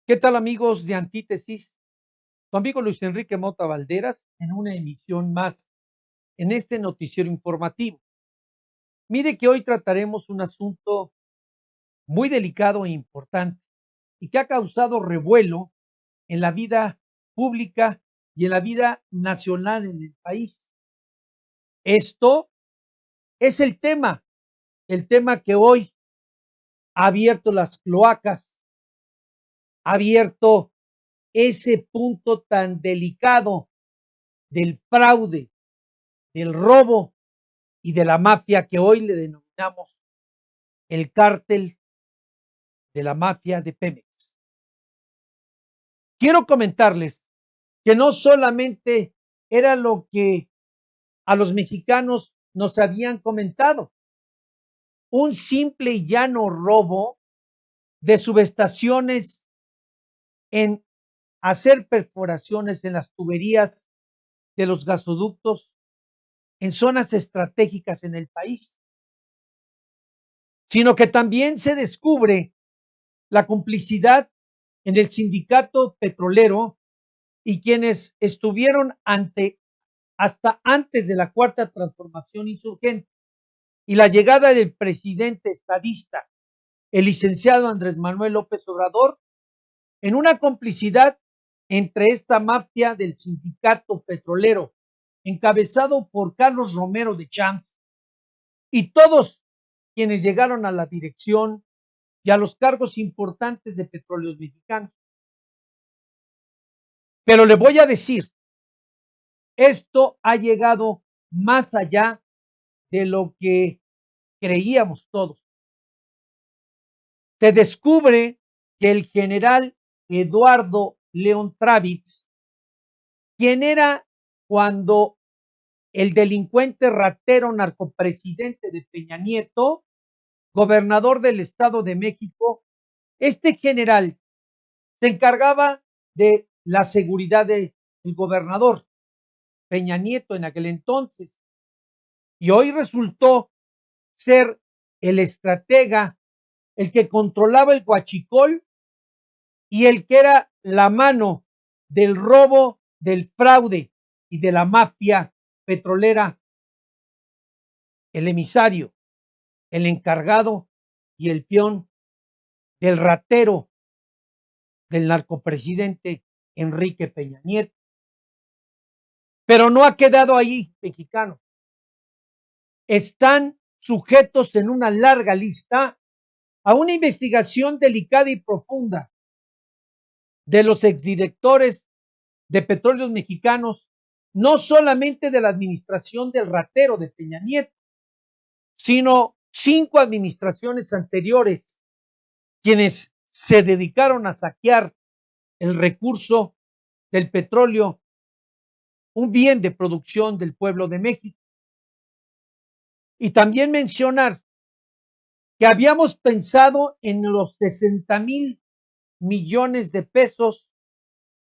¿Qué tal amigos de Antítesis? Tu amigo Luis Enrique Mota Valderas en una emisión más en este noticiero informativo. Mire que hoy trataremos un asunto muy delicado e importante y que ha causado revuelo en la vida pública y en la vida nacional en el país. Esto es el tema que hoy ha abierto las cloacas, ha abierto ese punto tan delicado del fraude, del robo y de la mafia que hoy le denominamos el cártel de la mafia de Pemex. Quiero comentarles que no solamente era lo que a los mexicanos nos habían comentado, un simple y llano robo de subestaciones en hacer perforaciones en las tuberías de los gasoductos en zonas estratégicas en el país, sino que también se descubre la complicidad en el sindicato petrolero y quienes estuvieron hasta antes de la cuarta transformación insurgente y la llegada del presidente estadista, el licenciado Andrés Manuel López Obrador, en una complicidad entre esta mafia del sindicato petrolero, encabezado por Carlos Romero de Champs, y todos quienes llegaron a la dirección y a los cargos importantes de Petróleos Mexicanos. Pero le voy a decir, esto ha llegado más allá de lo que creíamos todos. Se descubre que el general Eduardo León Travitz, quien era cuando el delincuente ratero narcopresidente de Peña Nieto, gobernador del Estado de México, este general se encargaba de la seguridad del gobernador Peña Nieto en aquel entonces. Y hoy resultó ser el estratega, el que controlaba el huachicol y el que era la mano del robo, del fraude y de la mafia petrolera, el emisario, el encargado y el peón del ratero del narcopresidente Enrique Peña Nieto. Pero no ha quedado ahí, mexicano. Están sujetos en una larga lista a una investigación delicada y profunda de los exdirectores de Petróleos Mexicanos, no solamente de la administración del ratero de Peña Nieto, sino 5 administraciones anteriores, quienes se dedicaron a saquear el recurso del petróleo, un bien de producción del pueblo de México. Y también mencionar que habíamos pensado en los 60,000 millones de pesos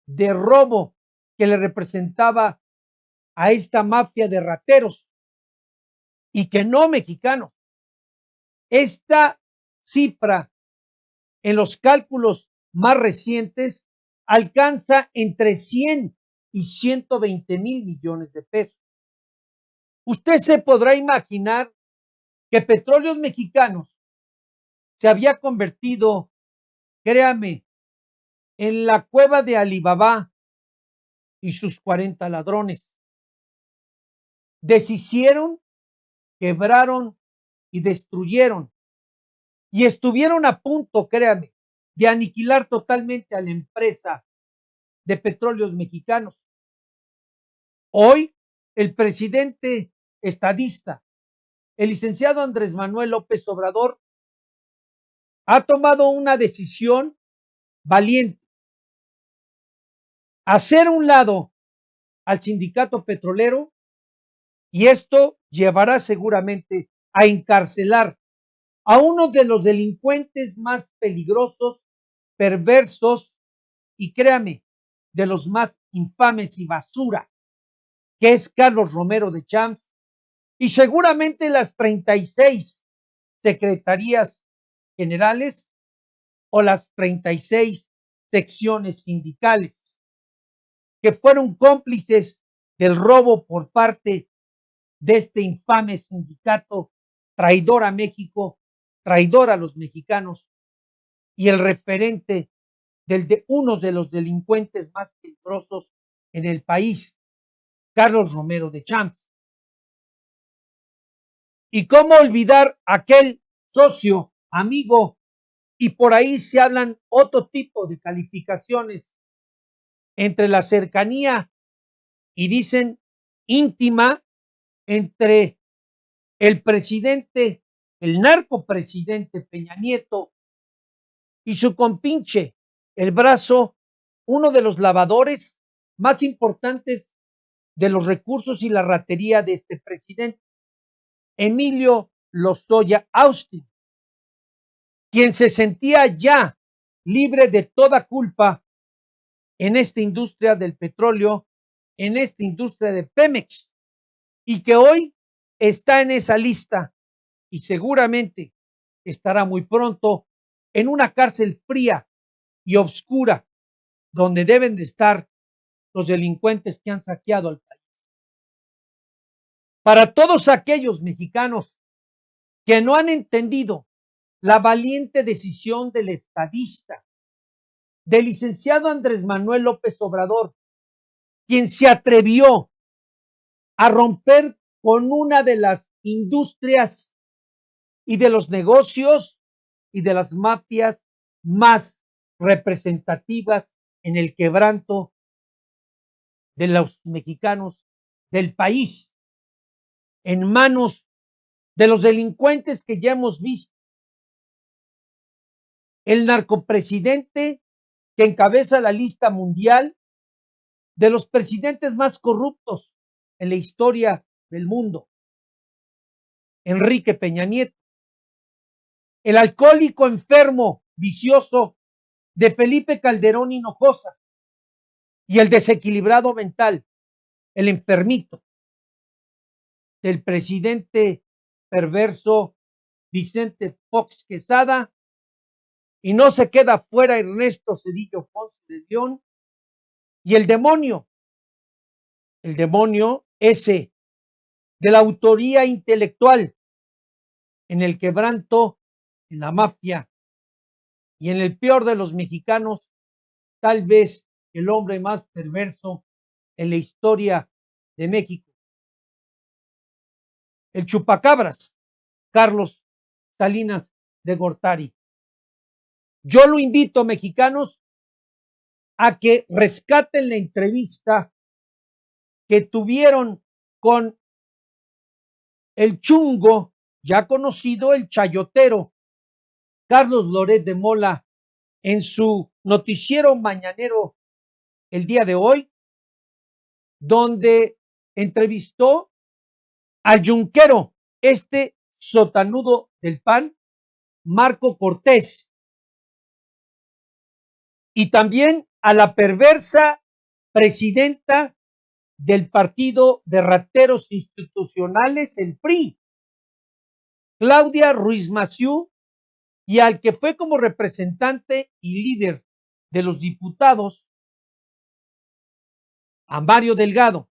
de robo que le representaba a esta mafia de rateros y que no, mexicanos. Esta cifra en los cálculos más recientes alcanza entre 100 y 120,000 millones de pesos. Usted se podrá imaginar que Petróleos Mexicanos se había convertido, créame, en la cueva de Alibaba y sus 40 ladrones. Deshicieron, quebraron y destruyeron y estuvieron a punto, créame, de aniquilar totalmente a la empresa de Petróleos Mexicanos. Hoy, el presidente estadista, el licenciado Andrés Manuel López Obrador, ha tomado una decisión valiente: hacer un lado al sindicato petrolero, y esto llevará seguramente a encarcelar a uno de los delincuentes más peligrosos, perversos y, créame, de los más infames y basura, que es Carlos Romero de Champs, y seguramente las 36 secretarías generales o las 36 secciones sindicales, que fueron cómplices del robo por parte de este infame sindicato traidor a México, traidor a los mexicanos y el referente de uno de los delincuentes más peligrosos en el país, Carlos Romero de Champs. ¿Y cómo olvidar aquel socio, amigo? Y por ahí se hablan otro tipo de calificaciones entre la cercanía y dicen íntima entre el presidente, el narcopresidente Peña Nieto y su compinche, el brazo, uno de los lavadores más importantes de los recursos y la ratería de este presidente, Emilio Lozoya Austin, quien se sentía ya libre de toda culpa en esta industria del petróleo, en esta industria de Pemex, y que hoy está en esa lista y seguramente estará muy pronto en una cárcel fría y oscura donde deben de estar los delincuentes que han saqueado al país. Para todos aquellos mexicanos que no han entendido la valiente decisión del estadista, del licenciado Andrés Manuel López Obrador, quien se atrevió a romper con una de las industrias y de los negocios y de las mafias más representativas en el quebranto de los mexicanos del país, en manos de los delincuentes que ya hemos visto. El narcopresidente que encabeza la lista mundial de los presidentes más corruptos en la historia del mundo, Enrique Peña Nieto. El alcohólico enfermo, vicioso de Felipe Calderón Hinojosa y el desequilibrado mental, el enfermito del presidente perverso Vicente Fox Quesada, y no se queda fuera Ernesto Zedillo Ponce de León, y el demonio ese de la autoría intelectual en el quebranto, en la mafia y en el peor de los mexicanos, tal vez el hombre más perverso en la historia de México, el chupacabras, Carlos Salinas de Gortari. Yo lo invito, mexicanos, a que rescaten la entrevista que tuvieron con el chungo, ya conocido, el chayotero, Carlos Loret de Mola, en su noticiero mañanero el día de hoy, donde entrevistó al yunquero, este sotanudo del PAN, Marco Cortés, y también a la perversa presidenta del Partido de Rateros Institucionales, el PRI, Claudia Ruiz Massieu, y al que fue como representante y líder de los diputados, a Mario Delgado.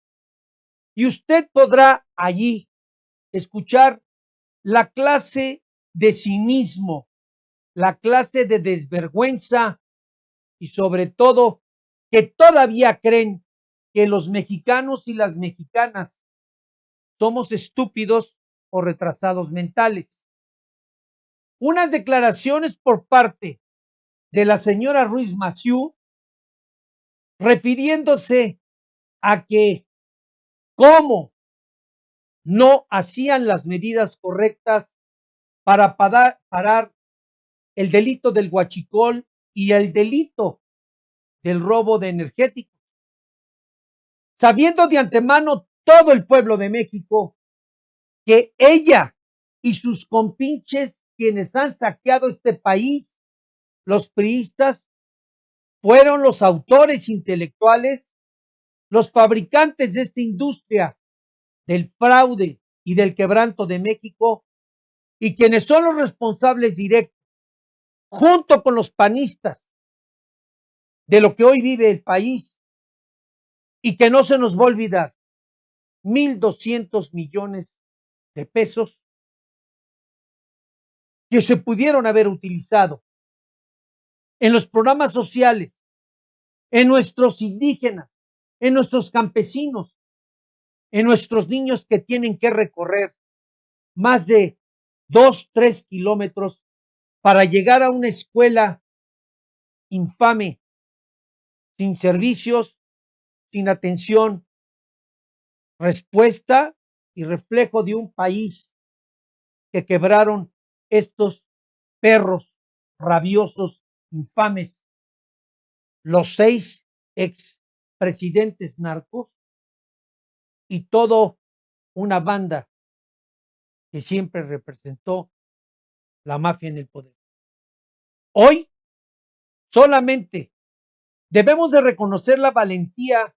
Y usted podrá allí escuchar la clase de cinismo, la clase de desvergüenza y sobre todo que todavía creen que los mexicanos y las mexicanas somos estúpidos o retrasados mentales. Unas declaraciones por parte de la señora Ruiz Massieu refiriéndose a que cómo no hacían las medidas correctas para parar el delito del huachicol y el delito del robo de energéticos, sabiendo de antemano todo el pueblo de México que ella y sus compinches, quienes han saqueado este país, los priistas, fueron los autores intelectuales, los fabricantes de esta industria del fraude y del quebranto de México, y quienes son los responsables directos, junto con los panistas, de lo que hoy vive el país y que no se nos va a olvidar, 1,200 millones de pesos que se pudieron haber utilizado en los programas sociales, en nuestros indígenas, en nuestros campesinos, en nuestros niños que tienen que recorrer más de 2, 3 kilómetros para llegar a una escuela infame, sin servicios, sin atención, respuesta y reflejo de un país que quebraron estos perros rabiosos, infames, los 6 expresidentes narcos y toda una banda que siempre representó la mafia en el poder. Hoy solamente debemos de reconocer la valentía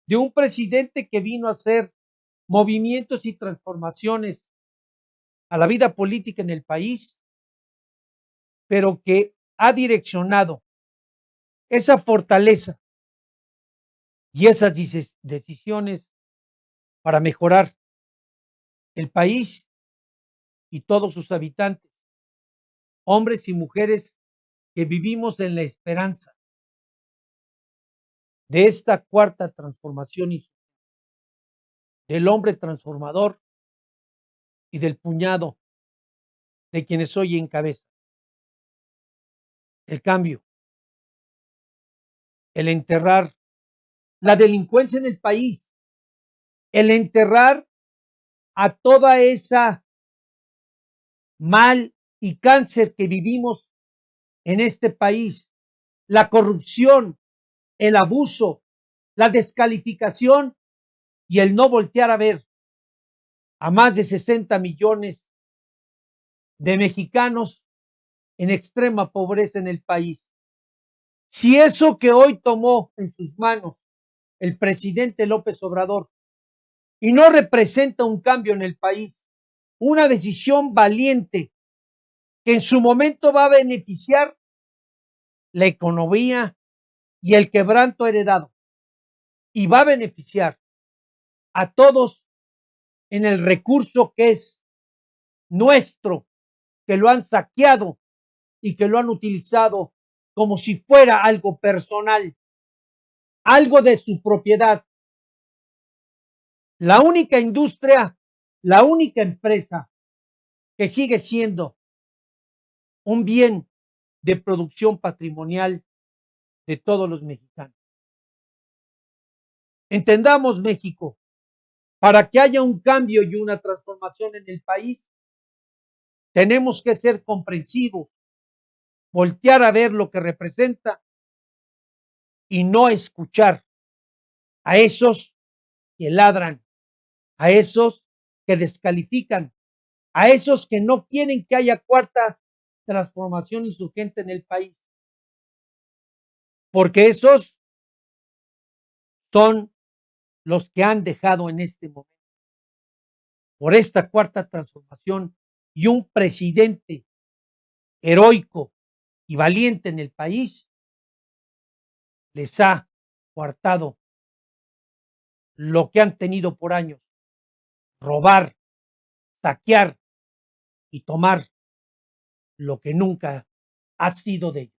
de un presidente que vino a hacer movimientos y transformaciones a la vida política en el país, pero que ha direccionado esa fortaleza y esas decisiones para mejorar el país y todos sus habitantes, hombres y mujeres que vivimos en la esperanza de esta cuarta transformación del hombre transformador y del puñado de quienes hoy encabezan el cambio, el enterrar la delincuencia en el país, el enterrar a toda esa mal y cáncer que vivimos en este país, la corrupción, el abuso, la descalificación y el no voltear a ver a más de 60 millones de mexicanos en extrema pobreza en el país. Si eso que hoy tomó en sus manos el presidente López Obrador y no representa un cambio en el país, una decisión valiente que en su momento va a beneficiar la economía y el quebranto heredado y va a beneficiar a todos en el recurso que es nuestro, que lo han saqueado y que lo han utilizado como si fuera algo personal, algo de su propiedad. La única industria, la única empresa que sigue siendo un bien de producción patrimonial de todos los mexicanos. Entendamos México, para que haya un cambio y una transformación en el país, tenemos que ser comprensivos, voltear a ver lo que representa y no escuchar a esos que ladran, a esos que descalifican, a esos que no quieren que haya cuarta transformación insurgente en el país, porque esos son los que han dejado en este momento por esta cuarta transformación y un presidente heroico y valiente en el país, les ha coartado lo que han tenido por años, robar, saquear y tomar lo que nunca ha sido de ellos.